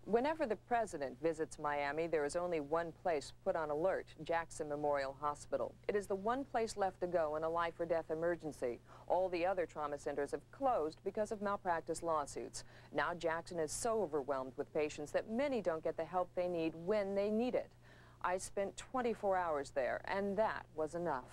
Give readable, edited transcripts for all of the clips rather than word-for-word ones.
Whenever the president visits Miami, there is only one place put on alert, Jackson Memorial Hospital. It is the one place left to go in a life or death emergency. All the other trauma centers have closed because of malpractice lawsuits. Now Jackson is so overwhelmed with patients that many don't get the help they need when they need it. I spent 24 hours there, and that was enough.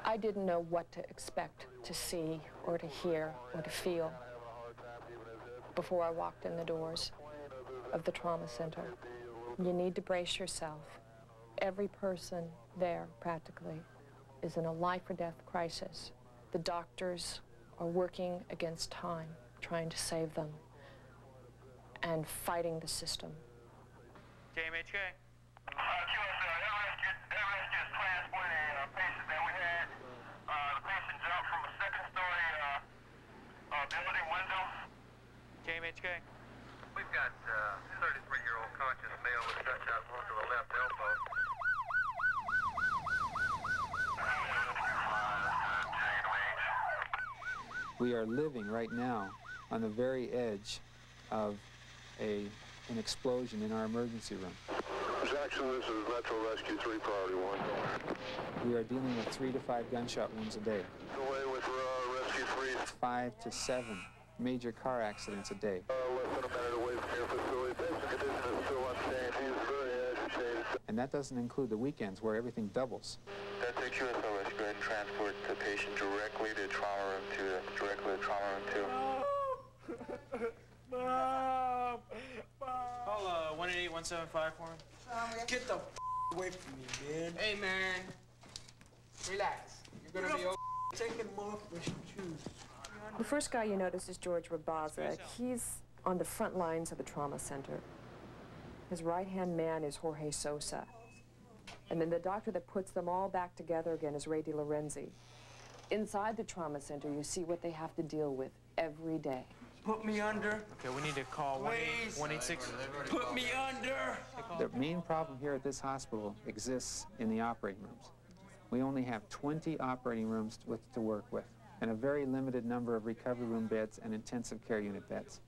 I didn't know what to expect to see or to hear or to feel before I walked in the doors of the trauma center. You need to brace yourself. Every person there, practically, is in a life or death crisis. The doctors are working against time, trying to save them, and fighting the system. JMHK. JMHK. We've got 33-year-old conscious male with gunshot wound to the left elbow. We are living right now on the very edge of an explosion in our emergency room. Jackson, this is Metro Rescue 3, Priority 1. We are dealing with 3 to 5 gunshot wounds a day. Away with Rescue 3. 5 to 7 major car accidents a day. Less than a minute away from your facility. Patient condition is still unchanged. He is very agitated. And that doesn't include the weekends where everything doubles. That's a QSO Rescue and transport the patient directly to trauma room 2. Directly to trauma room 2. Mom! Call 188-175 for him. Get the away from me, man. Hey, man. Relax. You're gonna be okay. Taking them off my shoes. The first guy you notice is George Rabaza. He's on the front lines of the trauma center. His right-hand man is Jorge Sosa. And then the doctor that puts them all back together again is Ray DeLorenzi. Inside the trauma center, you see what they have to deal with every day. Put me under. Okay, we need to call 186. Put me under. The main problem here at this hospital exists in the operating rooms. We only have 20 operating rooms to work with, and a very limited number of recovery room beds and intensive care unit beds.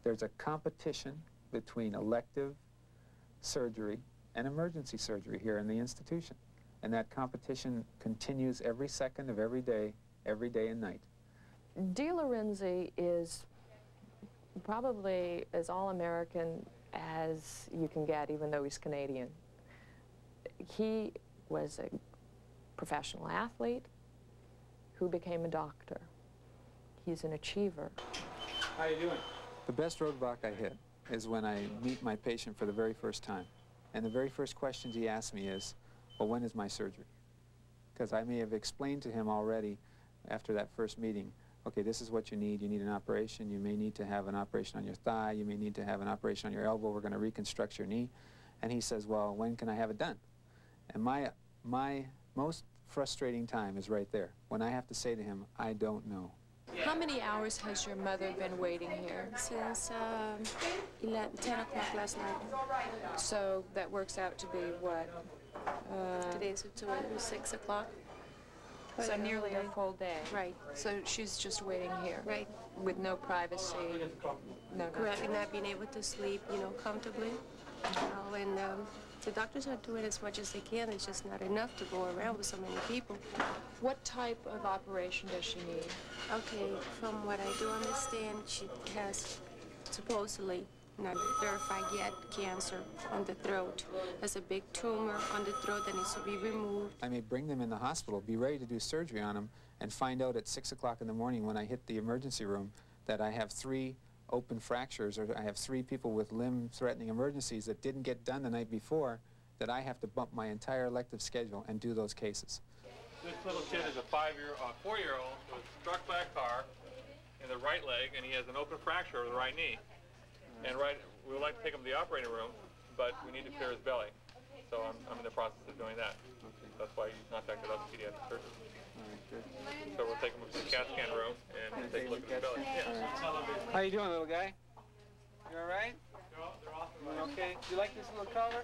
There's a competition between elective surgery and emergency surgery here in the institution. And that competition continues every second of every day and night. DeLorenzi is probably as all-American as you can get, even though he's Canadian. He was a professional athlete who became a doctor. He's an achiever. How you doing? The best roadblock I hit is when I meet my patient for the very first time. And the very first questions he asks me is, well, when is my surgery? Because I may have explained to him already after that first meeting, okay, this is what you need. You need an operation. You may need to have an operation on your thigh. You may need to have an operation on your elbow. We're going to reconstruct your knee. And he says, well, when can I have it done? And my most frustrating time is right there, when I have to say to him, I don't know. How many hours has your mother been waiting here? Since 10 o'clock last night. So that works out to be what? Today's 6 o'clock. So nearly a full day. Right. So she's just waiting here. Right. With no privacy. No. Correct. And not being able to sleep, comfortably. And the doctors are doing as much as they can. It's just not enough to go around with so many people. What type of operation does she need? Okay, from what I do understand, she has supposedly, not verified yet, cancer on the throat. There's a big tumor on the throat that needs to be removed. I may bring them in the hospital, be ready to do surgery on them, and find out at 6 o'clock in the morning when I hit the emergency room that I have 3 open fractures, or I have 3 people with limb-threatening emergencies that didn't get done the night before, that I have to bump my entire elective schedule and do those cases. This little kid is a 4-year-old who was struck by a car in the right leg, and he has an open fracture of the right knee. And we would like to take him to the operating room, but we need to clear his belly. So I'm in the process of doing that. Okay. That's why you contacted us, pediatric surgeon. All right, good. So we'll take him to the CAT scan room and take a look at his belly. Yeah. How you doing, little guy? You all right? They're awesome. Okay. Do you like this little cover?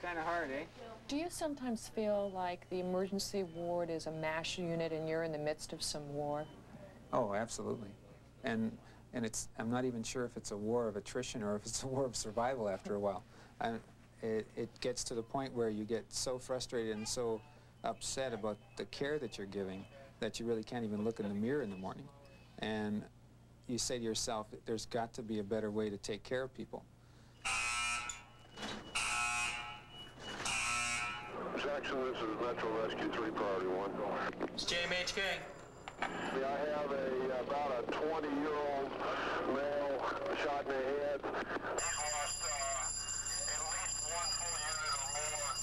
kind of hard, eh? Do you sometimes feel like the emergency ward is a MASH unit and you're in the midst of some war? Oh, absolutely. And I'm not even sure if it's a war of attrition or if it's a war of survival after a while. It gets to the point where you get so frustrated and so upset about the care that you're giving that you really can't even look in the mirror in the morning. And you say to yourself, there's got to be a better way to take care of people. Jackson, this is Metro Rescue 3 Priority 1. It's JMHK. Yeah, I have about a 20-year-old male shot in the head. He's lost at least one full unit or more.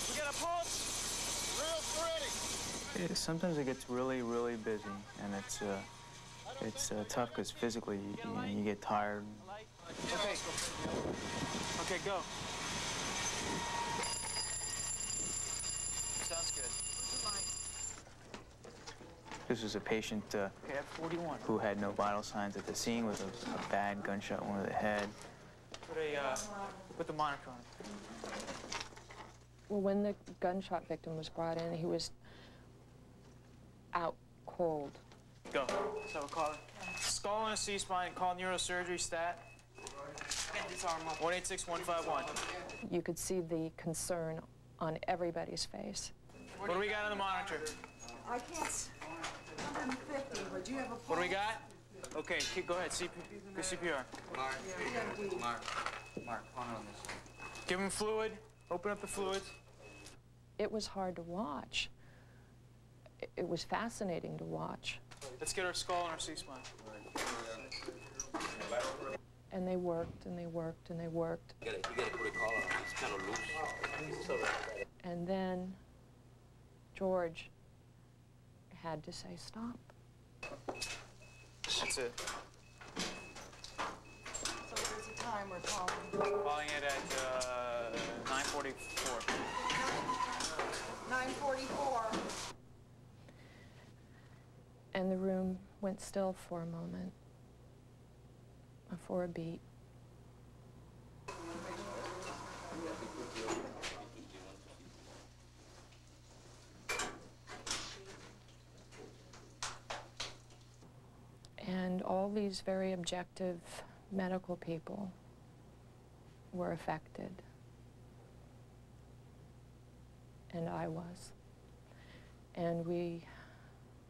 We got a pulse. Real steady. Sometimes it gets really, really busy, and it's tough because physically you get tired. Okay. Okay, go. Sounds good. This was a patient who had no vital signs at the scene with a bad gunshot wound to the head. Put the monitor on. Well, when the gunshot victim was brought in, he was out cold. Go. So call it. Skull and a C-spine. Call neurosurgery stat. 186151. You could see the concern on everybody's face. What do we got on the monitor? I can't. 150, but you have a pulse. What do we got? Okay, go ahead. CPR. Mark, on this. Give him fluid. Open up the fluids. It was hard to watch. It was fascinating to watch. Let's get our skull and our C-spine. And they worked, and they worked, and they worked. You gotta put a collar on. It's kind of loose. And then George had to say stop. That's it. So there's a time we're calling. Calling it at 9:44. 9:44. And the room went still for a moment, for a beat. And all these very objective medical people were affected. And I was. And we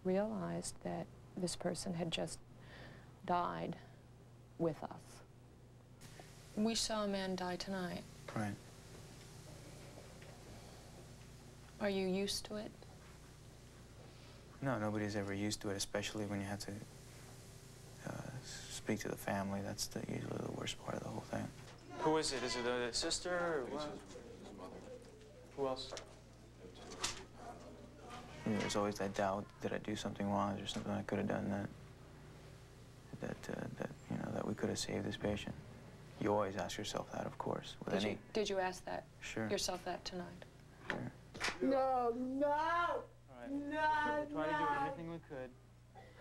realized that this person had just died with us. We saw a man die tonight. Right. Are you used to it? No, nobody's ever used to it, especially when you have to speak to the family. That's usually the worst part of the whole thing. Who is it? Is it a sister or what? His mother. Who else? You know, there's always that doubt, did I do something wrong? Is there something I could have done that we could have saved this patient? You always ask yourself that, of course. Did you ask that yourself that tonight? Sure. No, no, All right. no, We tried to do everything we could.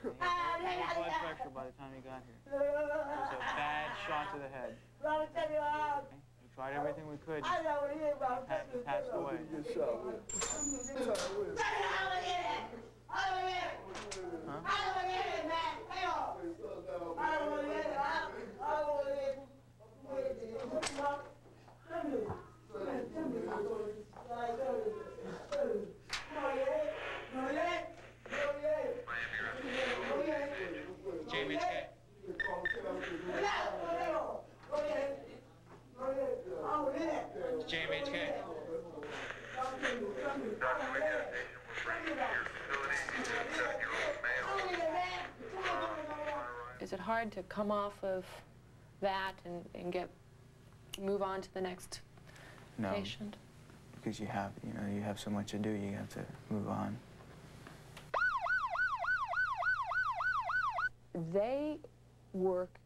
He had no blood pressure by the time he got here. It was a bad shot to the head. Okay? We tried everything we could. He passed away. Is it hard to come off of that and move on to the next patient? Because you have so much to do, you have to move on. They work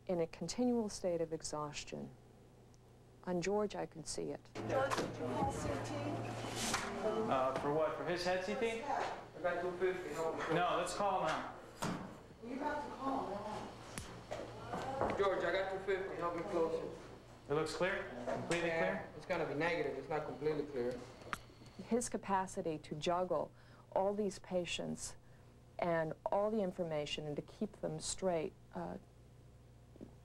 in a continual state of exhaustion. On George, I could see it. George, did you call CT? For what? For his head CT? Yeah. got 250. No, let's call now. You about to call. George, I got 250. Help me close it. It looks clear? Completely clear? It's gonna be negative. It's not completely clear. His capacity to juggle all these patients and all the information and to keep them straight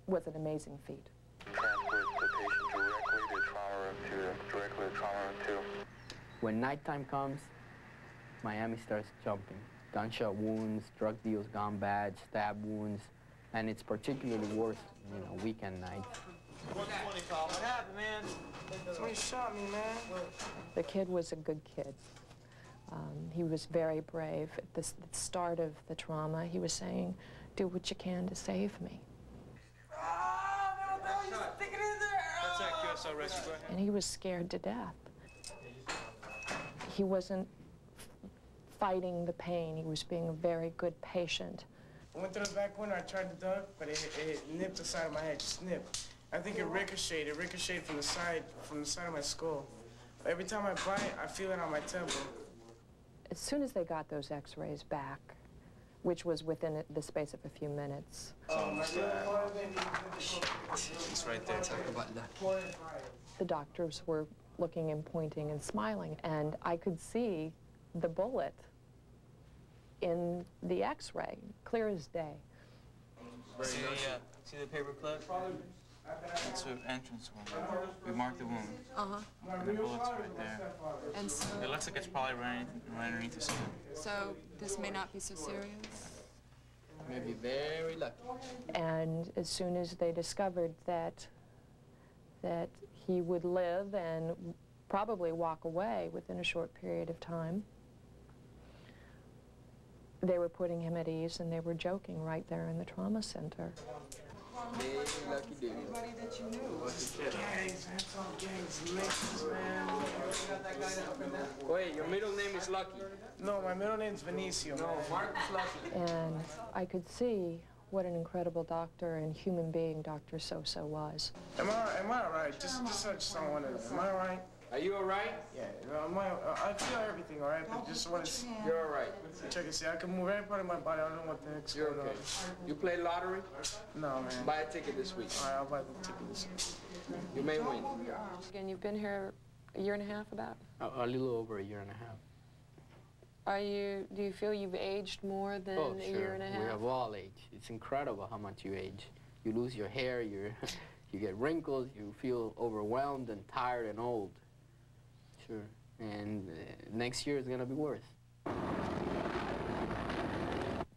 was an amazing feat. Transport the patient directly to trauma room 2, directly to trauma room 2. When nighttime comes, Miami starts jumping. Gunshot wounds, drug deals gone bad, stab wounds, and it's particularly worse, weekend nights. 120 call. What happened, man? Somebody shot me, man. The kid was a good kid. He was very brave. At the start of the trauma, he was saying, "Do what you can to save me." That's that QSO rescue. Go ahead. And he was scared to death. He wasn't fighting the pain. He was being a very good patient. I went through the back window, I tried to duck, but it nipped the side of my head, just nipped. I think it ricocheted from the side of my skull. Every time I bite, I feel it on my temple. As soon as they got those x-rays back, which was within the space of a few minutes. It's right there, talk about that. The doctors were looking and pointing and smiling, and I could see the bullet in the x-ray, clear as day. See the paper clip? It's the entrance wound. We marked the wound. And the bullet's right there. And so, It looks like it's probably right underneath the skin. so this may not be so serious? May be very lucky. And as soon as they discovered that he would live and probably walk away within a short period of time, they were putting him at ease and they were joking right there in the trauma center. Lucky dude. Everybody that you knew. Gangs, man, it's all gangs, mixes, man. Wait, your middle name is Lucky. No, my middle name's Vinicio. No, Mark is Lucky. And I could see what an incredible doctor and human being Dr. Sosa was. Am I all right? Just I just don't want to. Am I all right? Are you all right? Yeah, I feel everything all right, but just want to You're all right. check and see. I can move every part of my body. I don't know what the heck's You're going okay. on. You play lottery? No, man. Buy a ticket this week. All right, I'll buy the ticket this week. You may win. Again, you've been here a year and a half about? A little over a year and a half. Do you feel you've aged more than Oh, a sure. year and a half? We have all aged. It's incredible how much you age. You lose your hair, you get wrinkles, you feel overwhelmed and tired and old. Sure. And next year is going to be worse.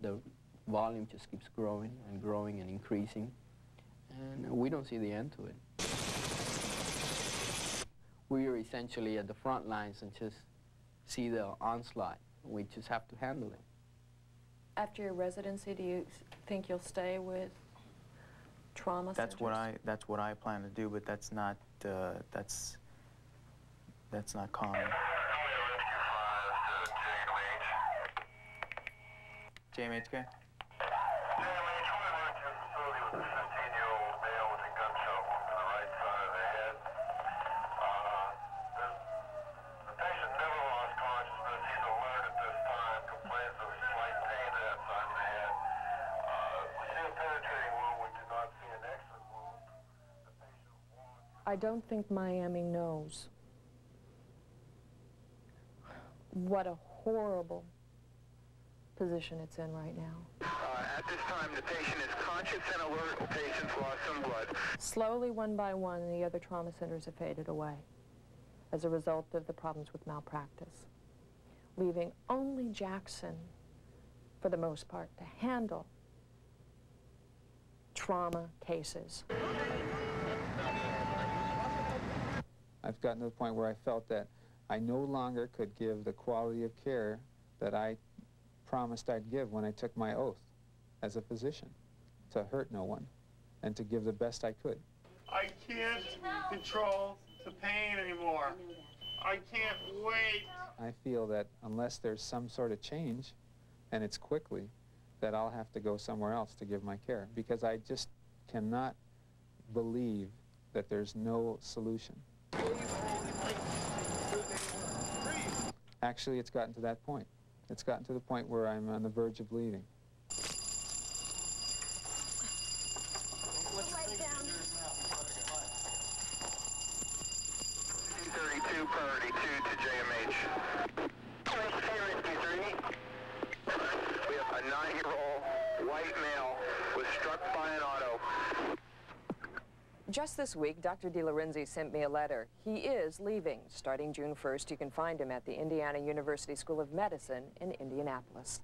The volume just keeps growing and growing and increasing. And we don't see the end to it. We are essentially at the front lines and just see the onslaught. We just have to handle it. After your residency, do you think you'll stay with trauma That's centers? what I plan to do, but that's not common. JMHK? I don't think Miami knows what a horrible position it's in right now. At this time, the patient is conscious and alert. The patient's lost some blood. Slowly, one by one, the other trauma centers have faded away as a result of the problems with malpractice, leaving only Jackson, for the most part, to handle trauma cases. I've gotten to the point where I felt that I no longer could give the quality of care that I promised I'd give when I took my oath as a physician, to hurt no one and to give the best I could. I can't control the pain anymore. I can't wait. I feel that unless there's some sort of change, and it's quickly, that I'll have to go somewhere else to give my care, because I just cannot believe that there's no solution. Actually, it's gotten to that point. It's gotten to the point where I'm on the verge of leaving. 32, priority 2 to JMH. We have a 9-year-old white male was struck by an auto. Just this week, Dr. DeLorenzi sent me a letter. He is leaving. Starting June 1st, you can find him at the Indiana University School of Medicine in Indianapolis.